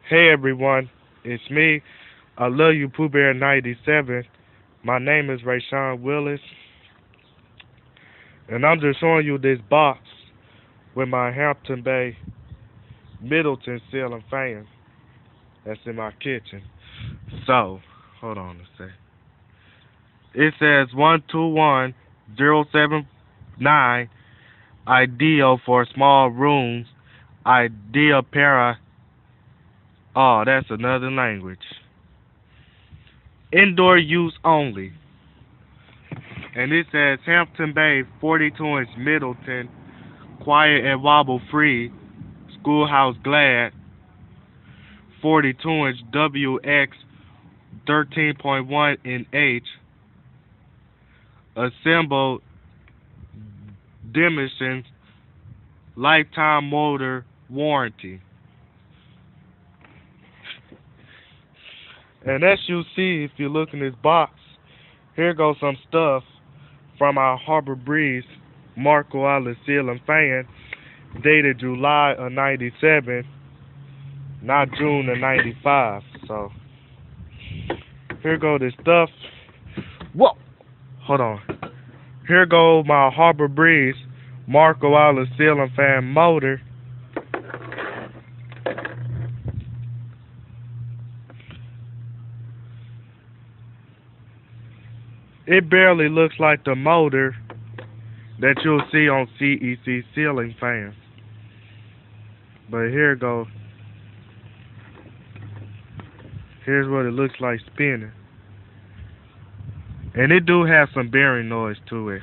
Hey everyone, it's me. I love you, Pooh Bear 97. My name is Rayshawn Willis, and I'm just showing you this box with my Hampton Bay Middleton Ceiling fan that's in my kitchen. So, hold on a sec. It says 121079, ideal for small rooms, ideal para. Oh, that's another language. Indoor use only. And it says Hampton Bay 42-inch Middleton, quiet and wobble free, schoolhouse glad, 42-inch WX 13.1 in H, assembled dimensions, lifetime motor warranty. And as you see, if you look in this box, here goes some stuff from our Harbor Breeze Marco Island ceiling fan, dated July of '97, not June of '95. So here go this stuff. Whoa, hold on. Here go my Harbor Breeze Marco Island ceiling fan motor. It barely looks like the motor that you'll see on CEC ceiling fans. But here it goes. Here's what it looks like spinning. And it do have some bearing noise to it.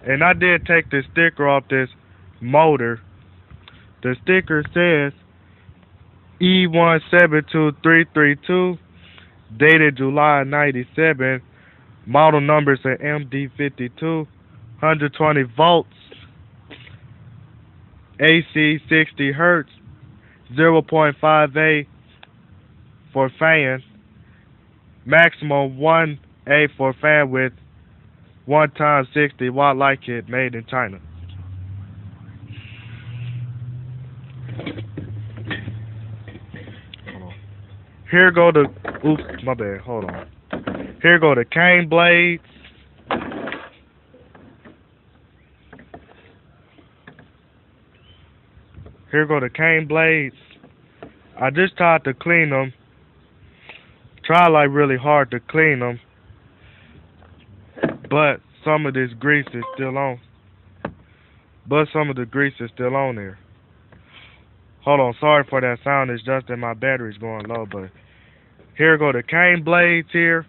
And I did take the sticker off this motor. The sticker says E172332, dated July 97, model numbers are MD52, 120 volts, AC 60 hertz, 0.5A for fan, maximum 1A for fan with 1 times 60 watt light kit, made in China. Here go the, oops, my bad, hold on. Here go the cane blades. Here go the cane blades. I just tried to clean them. Tried like really hard to clean them. But some of this grease is still on. There. Hold on, sorry for that sound, it's just that my battery's going low, but here go the cane blades here.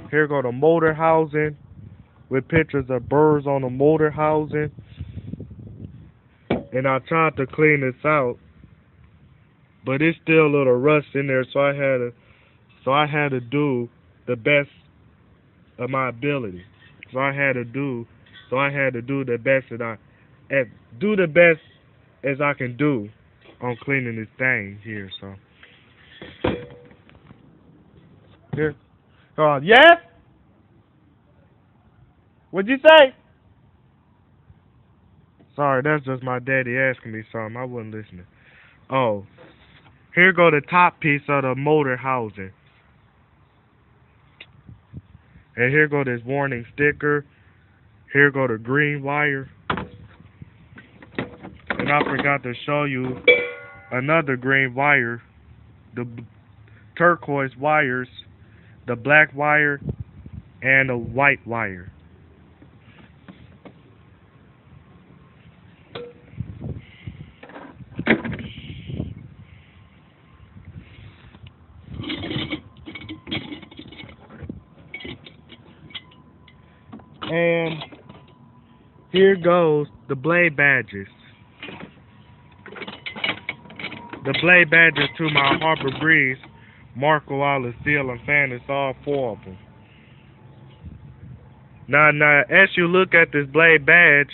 Here go the motor housing with pictures of birds on the motor housing. And I tried to clean this out, but it's still a little rust in there, so I had to do the best of my ability. So I had to do the best as I can do on cleaning this thing here. So here, yes. What'd you say? Sorry, that's just my daddy asking me something. I wasn't listening. Oh, here go the top piece of the motor housing, and here go this warning sticker. Here go the green wire. And I forgot to show you another green wire, the turquoise wires, the black wire, and the white wire. And here goes the blade badges. The blade badges to my Harbor Breeze Marco Island ceiling fan. It's all 4 of them. Now, as you look at this blade badge,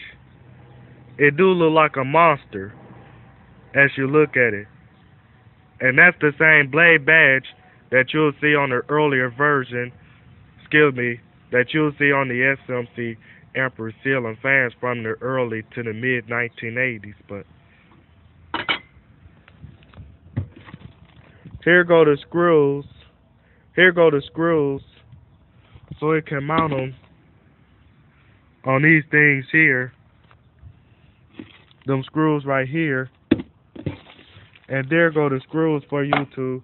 it do look like a monster as you look at it. And that's the same blade badge that you'll see on the earlier version, that you'll see on the SMC amper ceiling fans from the early to the mid 1980s. But here go the screws. Here go the screws, so it can mount them on these things here. Them screws right here, and there go the screws for you to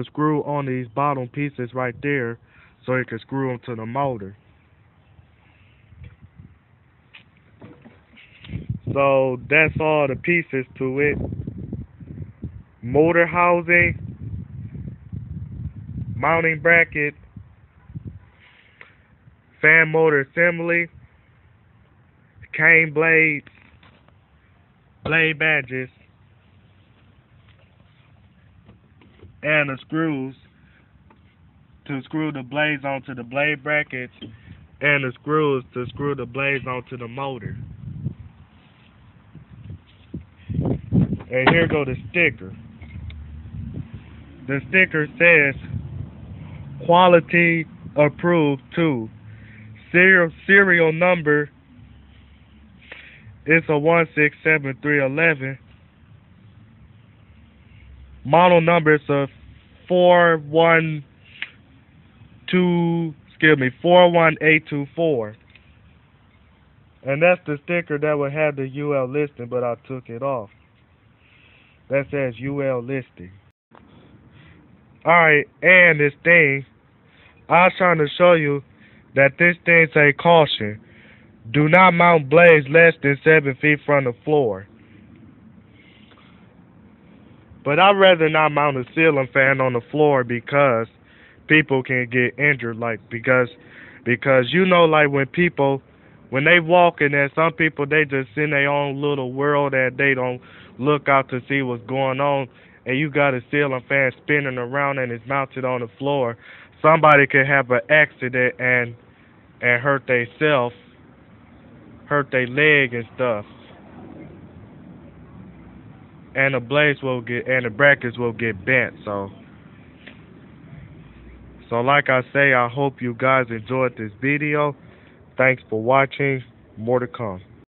screw on these bottom pieces right there, so you can screw them to the motor. So that's all the pieces to it. Motor housing, mounting bracket, fan motor assembly, cane blades, blade badges, and the screws to screw the blades onto the blade brackets, and the screws to screw the blades onto the motor. And here go the sticker. The sticker says quality approved 2. Serial number is a 167311. Model number is a 41824. And that's the sticker that would have the UL listing, but I took it off. That says UL listing. Alright, and this thing, I was trying to show you that this thing say caution. Do not mount blades less than 7 feet from the floor. But I'd rather not mount a ceiling fan on the floor because people can get injured, because you know, like when they walk in there, some people, they just in their own little world and they don't look out to see what's going on, and you got a ceiling fan spinning around and it's mounted on the floor. Somebody could have an accident and hurt themselves, hurt their leg and stuff. And the blades will get, and the brackets will get bent. So like I say, I hope you guys enjoyed this video. Thanks for watching. More to come.